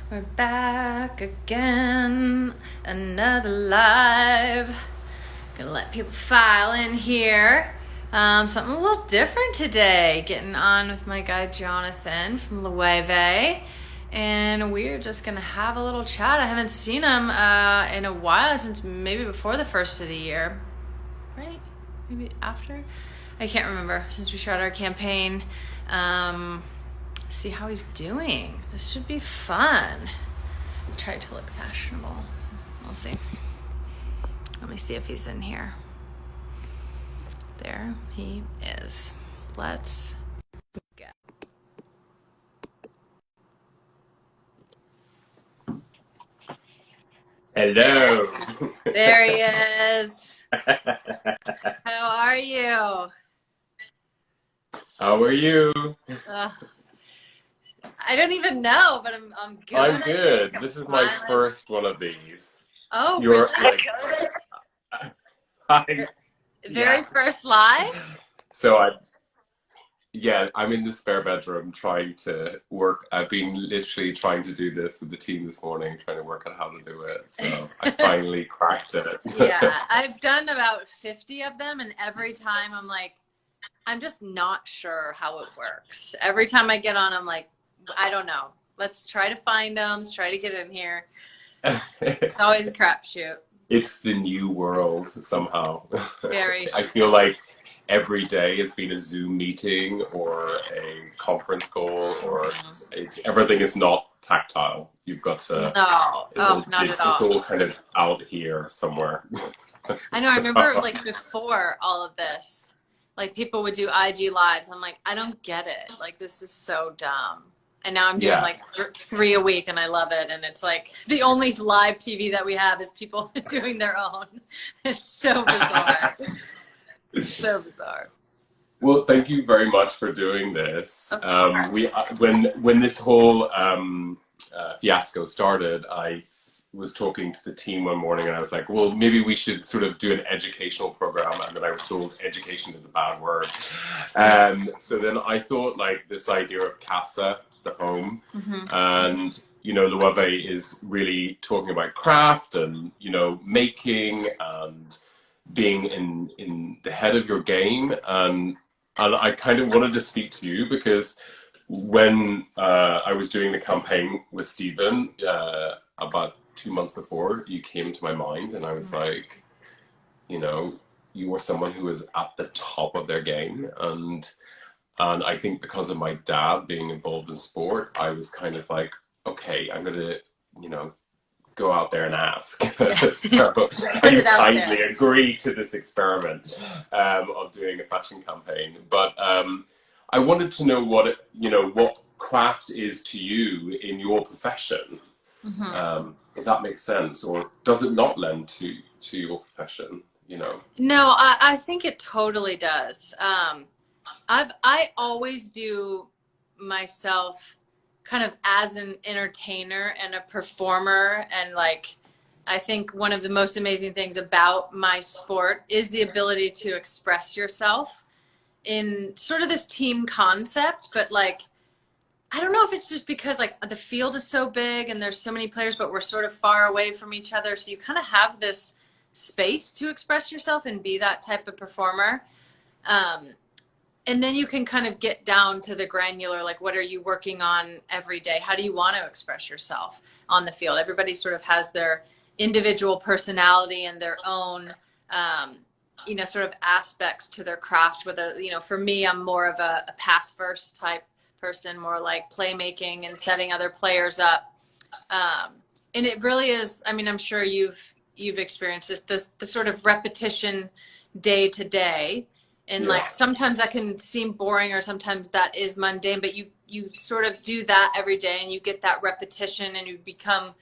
We're back again, another live. Gonna let people file in here. Something a little different today. Getting on with my guy Jonathan from Loewe, and we're just gonna have a little chat. I haven't seen him in a while, since maybe before the first of the year, right? Maybe after. I can't remember, since we started our campaign. See how he's doing. This should be fun. Try to look fashionable. We'll see. Let me see if he's in here. There he is. Let's go. Hello. There he is. How are you? How are you? I don't even know, but I'm good. I'm good. I'm This is smiling. my first one of these. Oh, You're really? I'm, Very yeah. first live? So I'm in the spare bedroom trying to work. I've been literally trying to do this with the team this morning, trying to work out how to do it. So I finally cracked it. Yeah, I've done about 50 of them, and every time I'm like, I'm just not sure how it works. Every time I get on, I'm like, I don't know. Let's try to find them. Let's try to get in here. It's always a crapshoot. It's the new world somehow. Very I feel like every day has been a Zoom meeting or a conference call, or everything is not tactile. You've got to. No, not at It's all. all kind of out here somewhere. I know. I remember like before all of this, like people would do IG lives. I'm like, I don't get it. Like this is so dumb. And now I'm doing like 3 a week, and I love it. And it's like the only live TV that we have is people doing their own. It's so bizarre. So bizarre. Well, thank you very much for doing this. When this whole fiasco started, I was talking to the team one morning, and I was like, well, maybe we should sort of do an educational program. And then I was told education is a bad word. So then I thought like this idea of casa, the home, and Loewe is really talking about craft and making and being in the head of your game. And I kind of wanted to speak to you because when I was doing the campaign with Stephen about 2 months before, you came to my mind, and I was like, you were someone who was at the top of their game, and I think because of my dad being involved in sport, I was kind of like, okay, I'm gonna, go out there and ask. So I kindly agreed to this experiment of doing a fashion campaign. But I wanted to know what craft is to you in your profession. If that makes sense, or does it not lend to your profession? No, I think it totally does. I always view myself kind of as an entertainer and a performer, and like I think one of the most amazing things about my sport is the ability to express yourself in sort of this team concept. But like I don't know if it's just because like the field is so big and there's so many players, but we're sort of far away from each other, so you kind of have this space to express yourself and be that type of performer. And then you can kind of get down to the granular, like what are you working on every day? How do you want to express yourself on the field? Everybody sort of has their individual personality and their own, sort of aspects to their craft. Whether, for me, I'm more of a pass first type person, more like playmaking and setting other players up. And it really is, I mean, I'm sure you've experienced this, the sort of repetition day to day. And like sometimes that can seem boring, or sometimes that is mundane, but you sort of do that every day, and you get that repetition, and you become,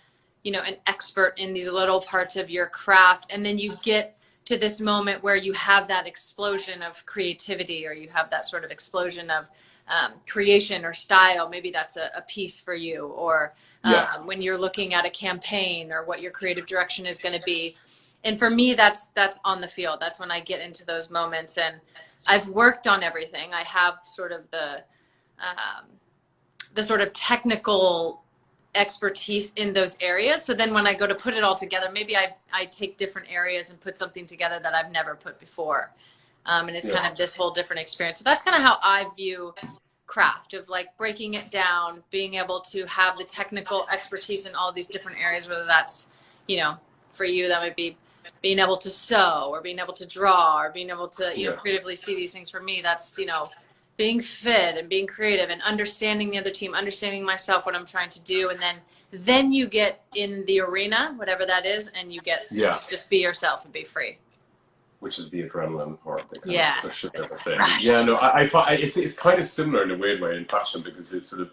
an expert in these little parts of your craft. And then you get to this moment where you have that explosion of creativity, or you have that sort of explosion of creation or style. Maybe that's a piece for you, or when you're looking at a campaign, or what your creative direction is going to be. And for me, that's on the field. That's when I get into those moments. And I've worked on everything. I have sort of the sort of technical expertise in those areas. So then when I go to put it all together, maybe I take different areas and put something together that I've never put before. And it's kind of this whole different experience. So that's kind of how I view craft, of like breaking it down, being able to have the technical expertise in all these different areas, whether that's, you know, for you, that might be being able to sew or being able to draw or being able to, you know, creatively see these things. For me, that's, you know, being fit and being creative and understanding the other team, understanding myself, what I'm trying to do. And then you get in the arena, whatever that is, and you get to just be yourself and be free. Which is the adrenaline part that kind of pushes everything. Rush. Yeah, no, I it's kind of similar in a weird way in fashion, because it's sort of,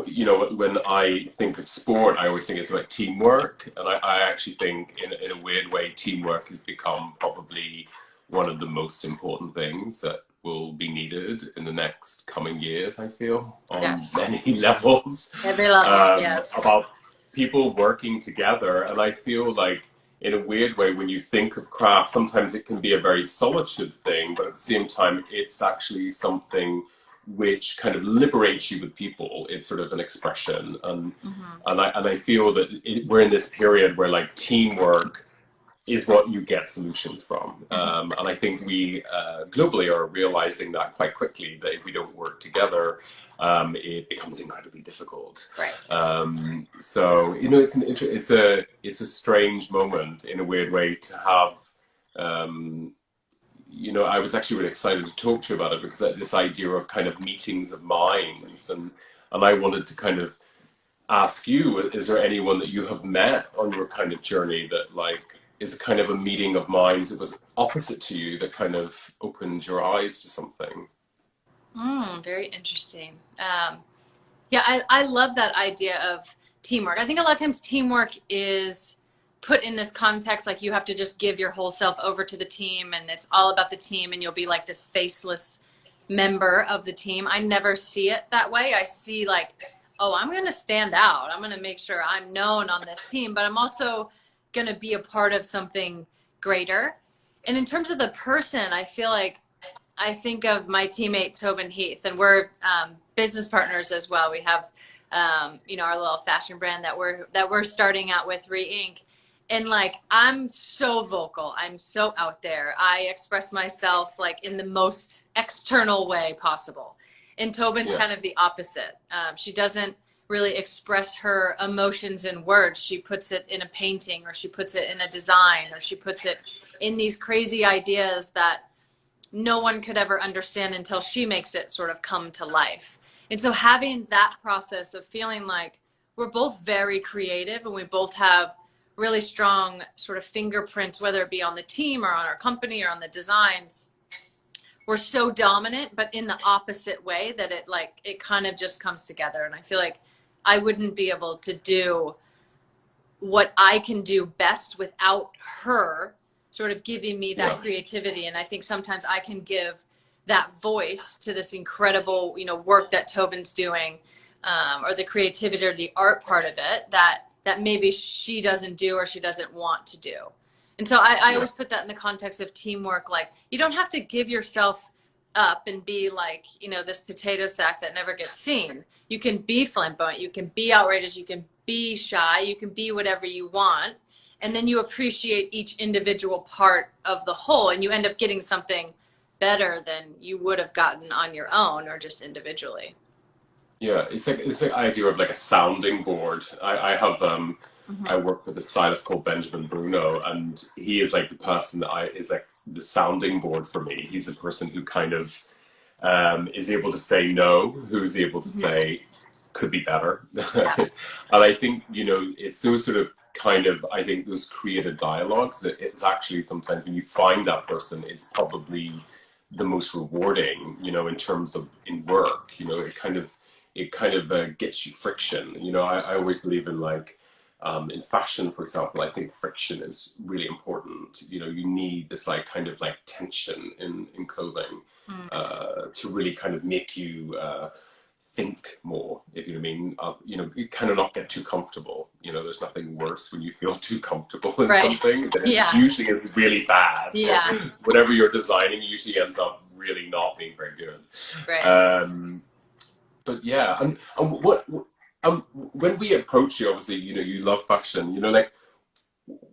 you know, when I think of sport, I always think it's about teamwork. And I actually think in a weird way, teamwork has become probably one of the most important things that will be needed in the next coming years, I feel, on many levels. Every level, about people working together. And I feel like, in a weird way, when you think of craft, sometimes it can be a very solitude thing, but at the same time, it's actually something which kind of liberates you with people. It's sort of an expression. And I feel that we're in this period where like teamwork is what you get solutions from. And I think we globally are realizing that quite quickly, that if we don't work together, it becomes incredibly difficult. Right. So, you know, it's a strange moment in a weird way to have, you know, I was actually really excited to talk to you about it, because this idea of kind of meetings of minds, and I wanted to kind of ask you, is there anyone that you have met on your kind of journey that like is a kind of a meeting of minds that was opposite to you, that kind of opened your eyes to something? Very interesting. Yeah, I love that idea of teamwork. I think a lot of times teamwork is put in this context, like you have to just give your whole self over to the team and it's all about the team and you'll be like this faceless member of the team. I never see it that way. I see like, oh, I'm going to stand out. I'm going to make sure I'm known on this team, but I'm also going to be a part of something greater. And in terms of the person, I feel like I think of my teammate Tobin Heath, and we're business partners as well. We have, you know, our little fashion brand that we're starting out with, Re-Ink. And like, I'm so vocal. I'm so out there. I express myself like in the most external way possible. And Tobin's kind of the opposite. She doesn't really express her emotions in words. She puts it in a painting, or she puts it in a design, or she puts it in these crazy ideas that no one could ever understand until she makes it sort of come to life. And so having that process of feeling like we're both very creative and we both have really strong sort of fingerprints, whether it be on the team or on our company or on the designs, we're so dominant, but in the opposite way, that it kind of just comes together. And I feel like I wouldn't be able to do what I can do best without her sort of giving me that creativity. And I think sometimes I can give that voice to this incredible, you know, work that Tobin's doing, or the creativity or the art part of it that maybe she doesn't do or she doesn't want to do. And so I always put that in the context of teamwork. Like, you don't have to give yourself up and be like, you know, this potato sack that never gets seen. You can be flamboyant, you can be outrageous, you can be shy, you can be whatever you want. And then you appreciate each individual part of the whole, and you end up getting something better than you would have gotten on your own or just individually. Yeah, it's the idea of like a sounding board. I have I work with a stylist called Benjamin Bruno, and he is like the person that is like the sounding board for me. He's the person who kind of is able to say no, who's able to say could be better. And I think, you know, it's those sort of kind of, I think those creative dialogues that it's actually sometimes when you find that person, it's probably the most rewarding, you know, in terms of in work. You know, it kind of gets you friction. You know, I always believe in like, in fashion, for example, I think friction is really important. You know, you need this like kind of like tension in clothing to really kind of make you think more, if you know what I mean. You know, you kind of not get too comfortable. You know, there's nothing worse when you feel too comfortable in something that it usually is really bad. Yeah. Whatever you're designing usually ends up really not being very good. Right. But yeah, and what when we approach you, obviously, you know, you love fashion, you know, like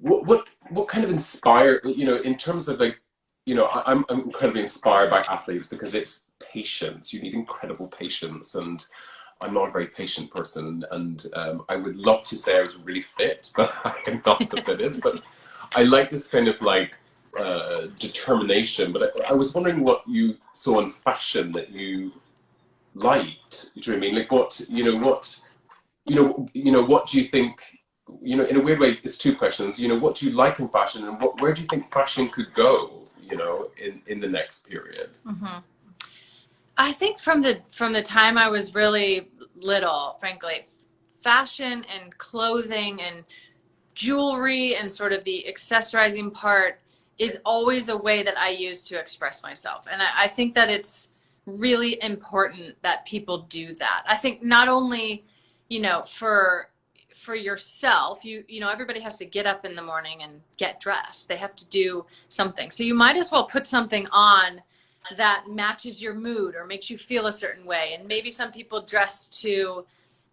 what kind of inspire, you know, in terms of like, you know, I'm incredibly inspired by athletes because it's patience. You need incredible patience, and I'm not a very patient person, and I would love to say I was really fit, but I am not the fittest. But I like this kind of like determination. But I was wondering what you saw in fashion that you liked. Do you know what I mean? Like what, you know, what do you think? You know, in a weird way, it's two questions. You know, what do you like in fashion, and where do you think fashion could go? You know, in the next period. Hmm. I think from the time I was really little, frankly, fashion and clothing and jewelry and sort of the accessorizing part is always a way that I use to express myself. And I think that it's really important that people do that. I think not only, you know, for yourself, you know, everybody has to get up in the morning and get dressed. They have to do something. So you might as well put something on that matches your mood or makes you feel a certain way. And maybe some people dress to,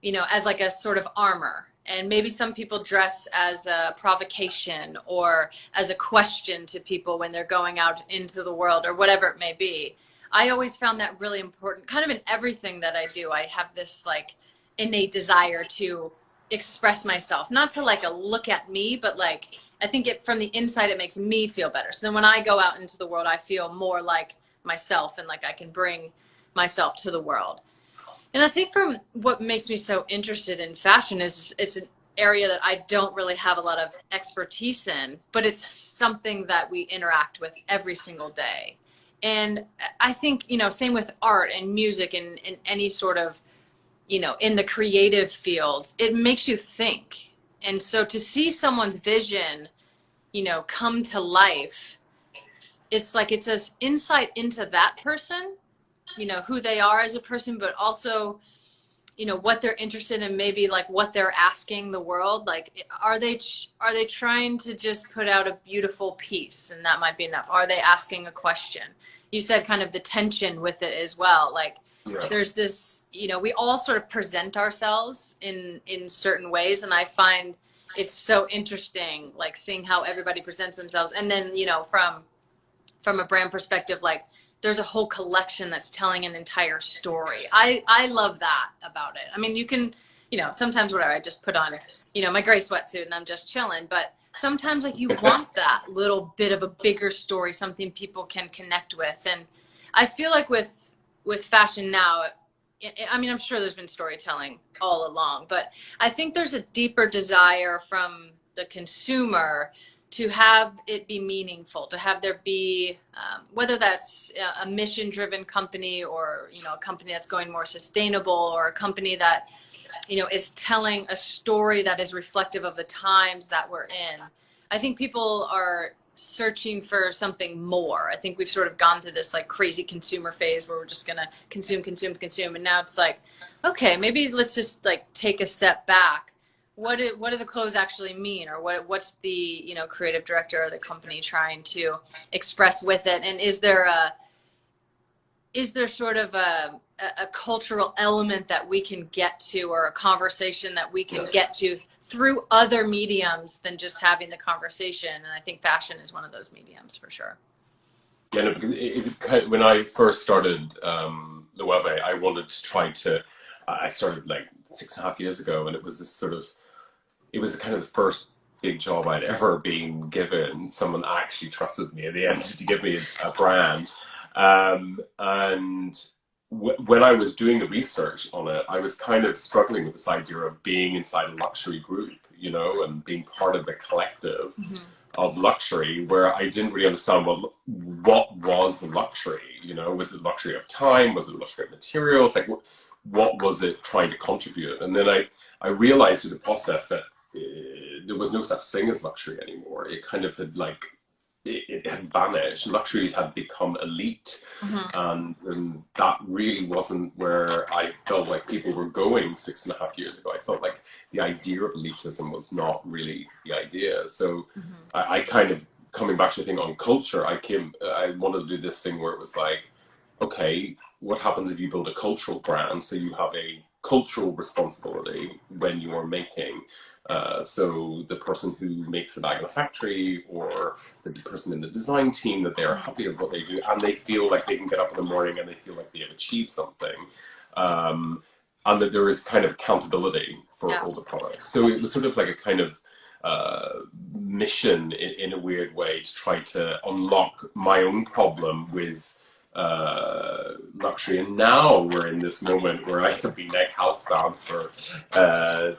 you know, as like a sort of armor. And maybe some people dress as a provocation or as a question to people when they're going out into the world or whatever it may be. I always found that really important. Kind of in everything that I do, I have this like innate desire to express myself, not to like a look at me, but like I think it from the inside it makes me feel better. So then when I go out into the world, I feel more like myself and like I can bring myself to the world. And I think from what makes me so interested in fashion is it's an area that I don't really have a lot of expertise in, but it's something that we interact with every single day. And I think, you know, same with art and music and any sort of, you know, in the creative fields, it makes you think. And so to see someone's vision, you know, come to life, it's like it's an insight into that person, you know, who they are as a person, but also, you know, what they're interested in, maybe like what they're asking the world. Like, are they trying to just put out a beautiful piece and that might be enough? Are they asking a question? You said kind of the tension with it as well. Like, Yeah. there's this, you know, we all sort of present ourselves in certain ways, and I find it's so interesting, like seeing how everybody presents themselves, and then, you know, from a brand perspective, like there's a whole collection that's telling an entire story. I love that about it. I mean, you can, you know, sometimes whatever, I just put on, you know, my gray sweatsuit and I'm just chilling, but sometimes like you want that little bit of a bigger story, something people can connect with. And I feel like with fashion now, I mean, I'm sure there's been storytelling all along, but I think there's a deeper desire from the consumer to have it be meaningful, to have there be, whether that's a mission-driven company or, you know, a company that's going more sustainable or a company that, you know, is telling a story that is reflective of the times that we're in. I think people are searching for something more. I think we've sort of gone through this like crazy consumer phase where we're just going to consume, consume, consume. And now it's like, okay, maybe let's just like take a step back. What do the clothes actually mean, or what's the, you know, creative director or the company trying to express with it? And is there sort of a cultural element that we can get to, or a conversation that we can get to through other mediums than just having the conversation? And I think fashion is one of those mediums for sure. Yeah, no, because when I first started Loewe, I wanted to try to. I started like 6.5 years ago, and it was this sort of. It was the kind of the first big job I'd ever been given. Someone actually trusted me at the end to give me a brand. And when I was doing the research on it, I was kind of struggling with this idea of being inside a luxury group, you know, and being part of the collective of luxury, where I didn't really understand what was the luxury, you know. Was it luxury of time? Was it luxury of materials? Like, what was it trying to contribute? And then I realized through the process that there was no such thing as luxury anymore. It kind of had like, it had vanished. Luxury had become elite. And that really wasn't where I felt like people were going 6.5 years ago. I felt like the idea of elitism was not really the idea. So I kind of, coming back to the thing on culture, I wanted to do this thing where it was like, okay, what happens if you build a cultural brand? So you have a cultural responsibility when you are making. So the person who makes the bag in the factory, or the person in the design team, that they are happy with what they do, and they feel like they can get up in the morning and they feel like they have achieved something. And that there is kind of accountability for all the products. So it was sort of like a kind of mission in a weird way to try to unlock my own problem with luxury. And now we're in this moment where I have been like housebound for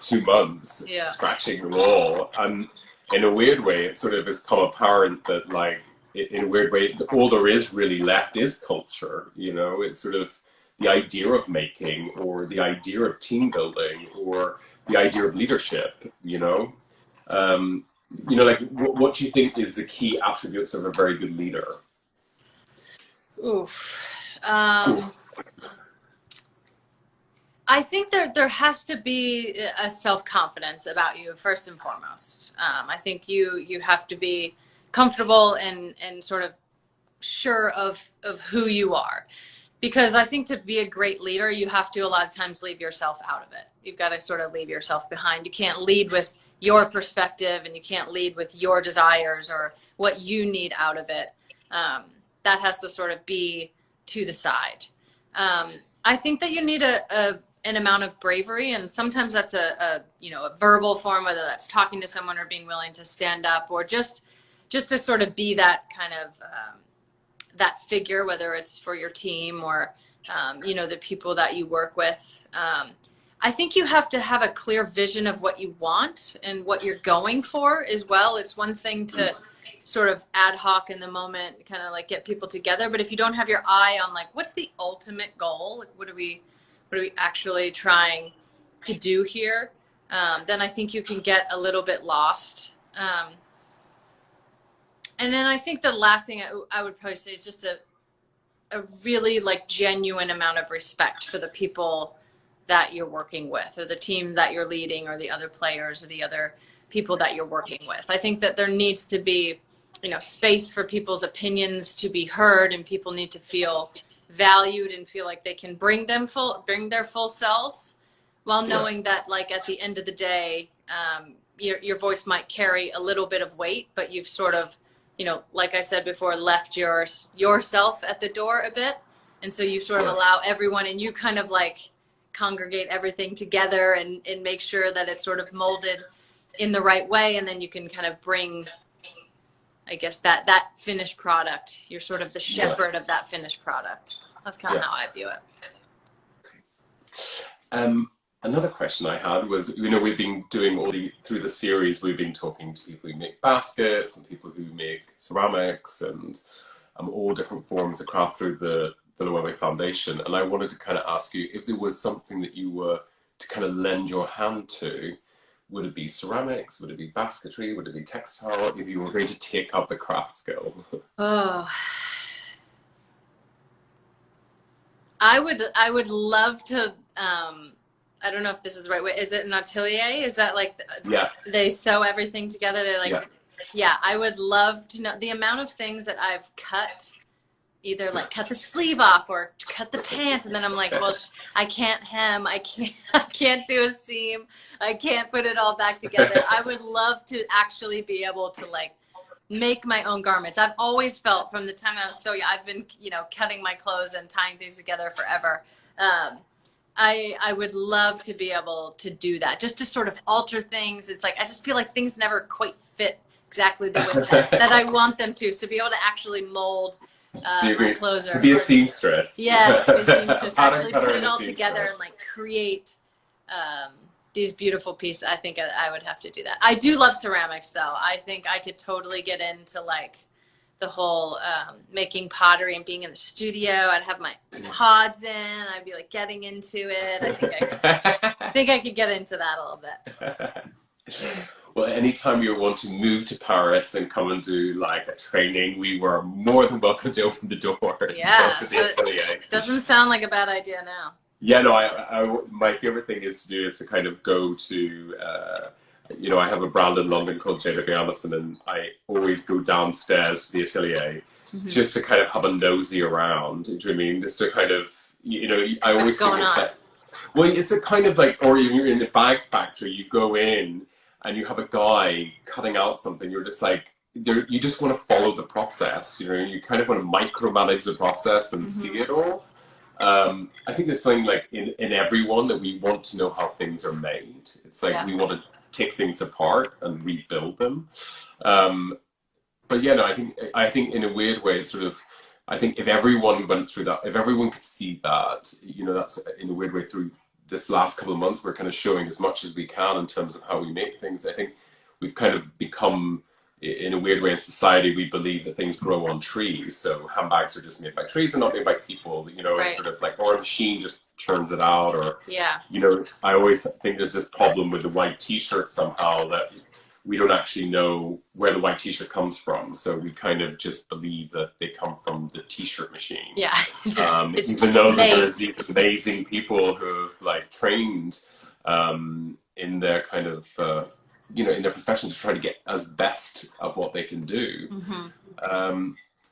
2 months, scratching the wall. And in a weird way, it sort of has come apparent that, like, in a weird way, all there is really left is culture. You know, it's sort of the idea of making, or the idea of team building, or the idea of leadership. You know, like, what do you think is the key attributes of a very good leader? Oof. I think there has to be a self-confidence about you first and foremost. I think you have to be comfortable and sort of sure of who you are, because I think to be a great leader, you have to a lot of times leave yourself out of it. You've got to sort of leave yourself behind. You can't lead with your perspective, and you can't lead with your desires or what you need out of it. That has to sort of be to the side. I think that you need an amount of bravery, and sometimes that's a verbal form, whether that's talking to someone or being willing to stand up, or just to sort of be that kind of that figure, whether it's for your team or the people that you work with. I think you have to have a clear vision of what you want and what you're going for as well. It's one thing to sort of ad hoc in the moment, kind of like get people together, but if you don't have your eye on, like, what's the ultimate goal, like what are we actually trying to do here, then I think you can get a little bit lost. And then I think the last thing I would probably say is just a really, like, genuine amount of respect for the people that you're working with, or the team that you're leading, or the other players, or the other people that you're working with. I think that there needs to be, space for people's opinions to be heard, and people need to feel valued and feel like they can bring their full selves, while knowing that, like, at the end of the day, your voice might carry a little bit of weight, but you've sort of, like I said before, left yourself at the door a bit. And so you sort of allow everyone, and you kind of like congregate everything together and make sure that it's sort of molded in the right way. And then you can kind of bring, I guess, that finished product. You're sort of the shepherd of that finished product. That's kind of how I view it. Another question I had was, we've been doing through the series, we've been talking to people who make baskets and people who make ceramics and all different forms of craft through the Loewe Foundation. And I wanted to kind of ask you if there was something that you were to kind of lend your hand to. Would it be ceramics? Would it be basketry? Would it be textile? If you were going to take up a craft skill? Oh, I would love to. I don't know if this is the right way. Is it an atelier? Is that like they sew everything together? They like, yeah. I would love to know the amount of things that I've cut, either like cut the sleeve off or cut the pants, and then I'm like, well, I can't hem, I can't do a seam, I can't put it all back together. I would love to actually be able to, like, make my own garments. I've always felt from the time I was so young, I've been, cutting my clothes and tying things together forever. I would love to be able to do that, just to sort of alter things. It's like, I just feel like things never quite fit exactly the way that I want them to. So be able to actually mold my clothes. To be a seamstress. Yes, to be a seamstress. Actually put it all together and, like, create these beautiful pieces. I think I would have to do that. I do love ceramics, though. I think I could totally get into, like, the whole making pottery and being in the studio. I'd have my pods in. I'd be, like, getting into it. I think I could get into that a little bit. Well, anytime you want to move to Paris and come and do, like, a training, we were more than welcome to open the doors. Yeah, so it doesn't sound like a bad idea now. Yeah, no, my favorite thing is to kind of go to, I have a brand in London called JW Anderson, and I always go downstairs to the atelier just to kind of have a nosy around. Do you know what I mean? Just to kind of, I always think it's that. Well, it's a kind of like, or you're in a bag factory, you go in and you have a guy cutting out something, you're just like, you just want to follow the process, you know, you kind of want to micromanage the process and see it all. I think there's something like in everyone that we want to know how things are made. It's like Yeah. we want to take things apart and rebuild them. But yeah, no, I think in a weird way, it's sort of, I think if everyone went through that, if everyone could see that, you know, that's in a weird way through this last couple of months, we're kind of showing as much as we can in terms of how we make things. I think we've kind of become, in a weird way, in society, we believe that things grow on trees. So handbags are just made by trees and not made by people. You know, it's Right. sort of like, or a machine just churns it out. Or, Yeah. you know, I always think there's this problem with the white T-shirt somehow that we don't actually know where the white T-shirt comes from. So we kind of just believe that they come from the T-shirt machine. Yeah. It's Even just though made. there's these amazing people who have like trained in their kind of you know, in their profession to try to get as best of what they can do.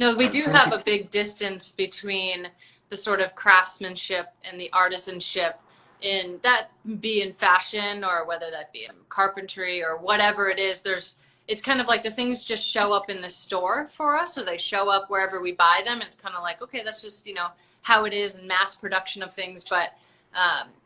No, we I'm do trying to have a think. big distance between the sort of craftsmanship and the artisanship in that be in fashion or whether that be in carpentry or whatever it is. It's kind of like the things just show up in the store for us, or they show up wherever we buy them. It's kind of like, okay, that's just, you know, how it is in mass production of things. But,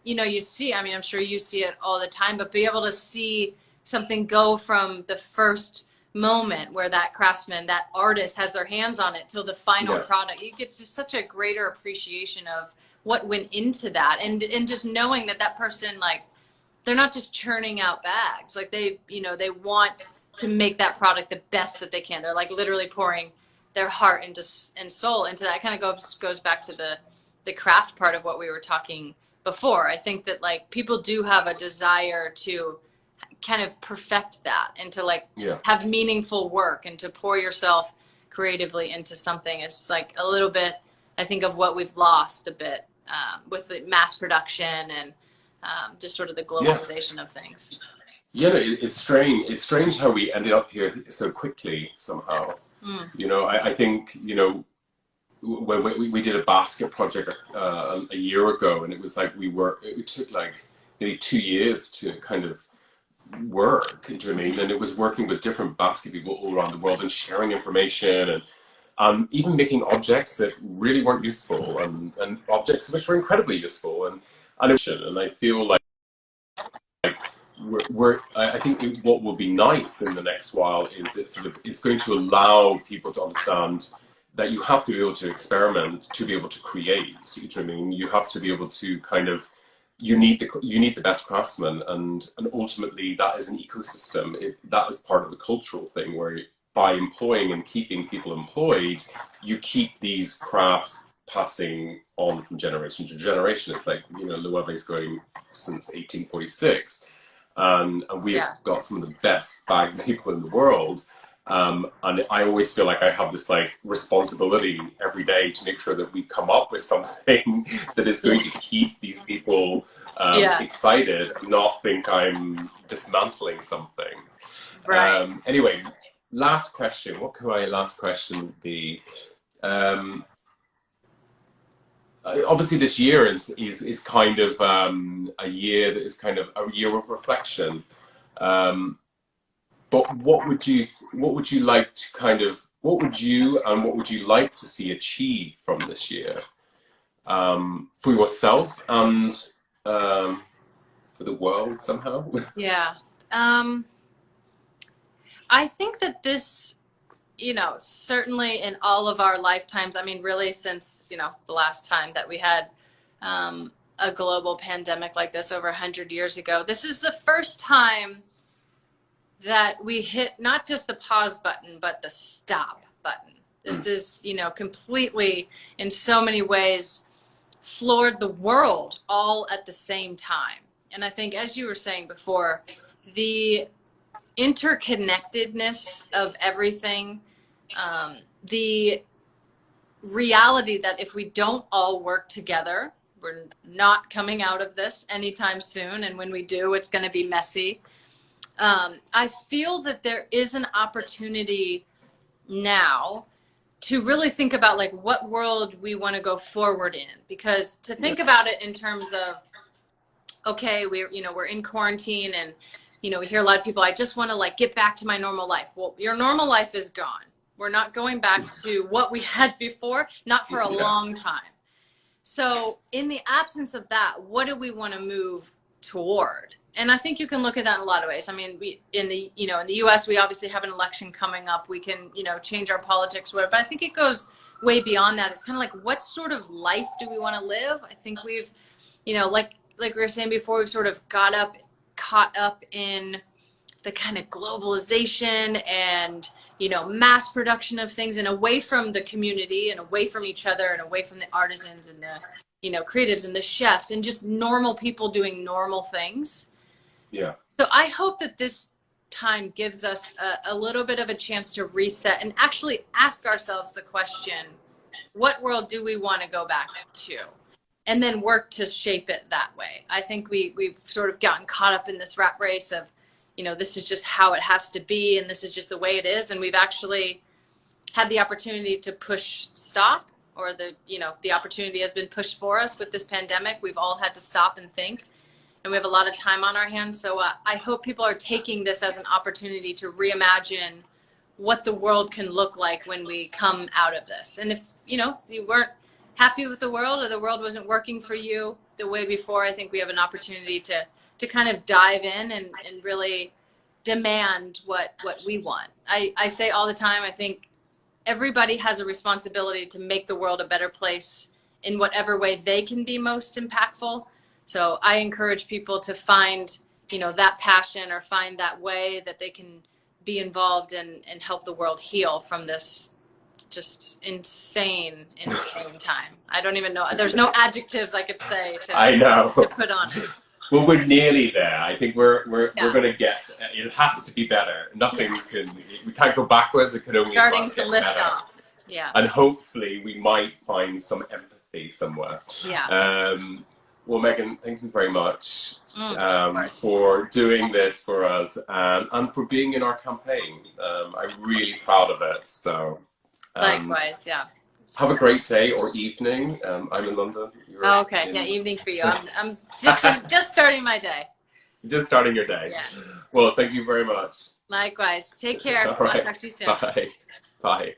you know, you see, I mean, I'm sure you see it all the time, but be able to see something go from the first moment where that craftsman, that artist has their hands on it till the final Yeah, product, you get just such a greater appreciation of what went into that. And just knowing that that person, like, they're not just churning out bags. Like they, you know, they want to make that product the best that they can. They're like literally pouring their heart into and soul into that. It kind of goes back to the craft part of what we were talking before. I think that like people do have a desire to kind of perfect that and to like yeah. have meaningful work and to pour yourself creatively into something. It's like a little bit, I think, of what we've lost a bit with the mass production and just sort of the Yeah. globalization of things. Yeah, no, it's strange. It's strange how we ended up here so quickly somehow. Mm. You know, I think, you know, when we did a basket project a year ago, and it was like it took like maybe 2 years to kind of work, do you know what I mean? And it was working with different basket people all around the world and sharing information and even making objects that really weren't useful and objects which were incredibly useful. And I feel like I think what will be nice in the next while is it's going to allow people to understand that you have to be able to experiment to be able to create. You know what I mean? You have to be able to kind of you need the best craftsmen, and ultimately that is an ecosystem. That is part of the cultural thing where by employing and keeping people employed, you keep these crafts passing on from generation to generation. It's like, you know, Loewe is going since 1846. And we have Yeah. got some of the best bag people in the world. And I always feel like I have this like responsibility every day to make sure that we come up with something that is going to keep these people Yeah. excited and not think I'm dismantling something. Right. Anyway, last question. What could my last question be? Um, Obviously this year is kind of a year that is kind of a year of reflection. Um, but what would you like to kind of what would you like to see achieved from this year for yourself and for the world somehow? Yeah. Um, I think that this, you know, certainly in all of our lifetimes, I mean, really since, you know, the last time that we had a global pandemic like this over 100 years ago, this is the first time that we hit not just the pause button, but the stop button. This is, you know, completely, in so many ways, floored the world all at the same time. And I think, as you were saying before, the interconnectedness of everything, the reality that if we don't all work together, we're not coming out of this anytime soon. And when we do, it's going to be messy. I feel that there is an opportunity now to really think about like what world we want to go forward in, because to think about it in terms of okay, we're in quarantine, and we hear a lot of people, I just want to like get back to my normal life. Well, your normal life is gone. We're not going back to what we had before, not for a long time. So in the absence of that, what do we want to move toward? And I think you can look at that in a lot of ways. I mean, in the US, we obviously have an election coming up. We can, change our politics, whatever. But I think it goes way beyond that. It's kind of like, what sort of life do we want to live? I think we've, like we were saying before, we've sort of caught up in the kind of globalization and, mass production of things, and away from the community and away from each other and away from the artisans and the, creatives and the chefs and just normal people doing normal things. Yeah. So I hope that this time gives us a little bit of a chance to reset and actually ask ourselves the question, what world do we want to go back to? And then work to shape it that way. I think we've sort of gotten caught up in this rat race of, this is just how it has to be, and this is just the way it is. And we've actually had the opportunity to push stop, or the opportunity has been pushed for us with this pandemic. We've all had to stop and think, and we have a lot of time on our hands. So I hope people are taking this as an opportunity to reimagine what the world can look like when we come out of this. And if you weren't happy with the world, or the world wasn't working for you the way before, I think we have an opportunity to kind of dive in and really demand what we want. I say all the time, I think everybody has a responsibility to make the world a better place in whatever way they can be most impactful. So I encourage people to find, that passion, or find that way that they can be involved and help the world heal from this just insane time. I don't even know. There's no adjectives I could say to put on it. Well, we're nearly there. I think we're going to get. It has to be better. We can't go backwards. It can only starting to lift better. off. Yeah. And hopefully we might find some empathy somewhere. Yeah. Well, Megan, thank you very much for doing this for us, and for being in our campaign. I'm really proud of it. So. Likewise, yeah. Have a great day or evening. I'm in London. Okay, yeah, evening for you. I'm just starting my day. Just starting your day. Yeah. Well, thank you very much. Likewise. Take care. All right. I'll talk to you soon. Bye. Bye.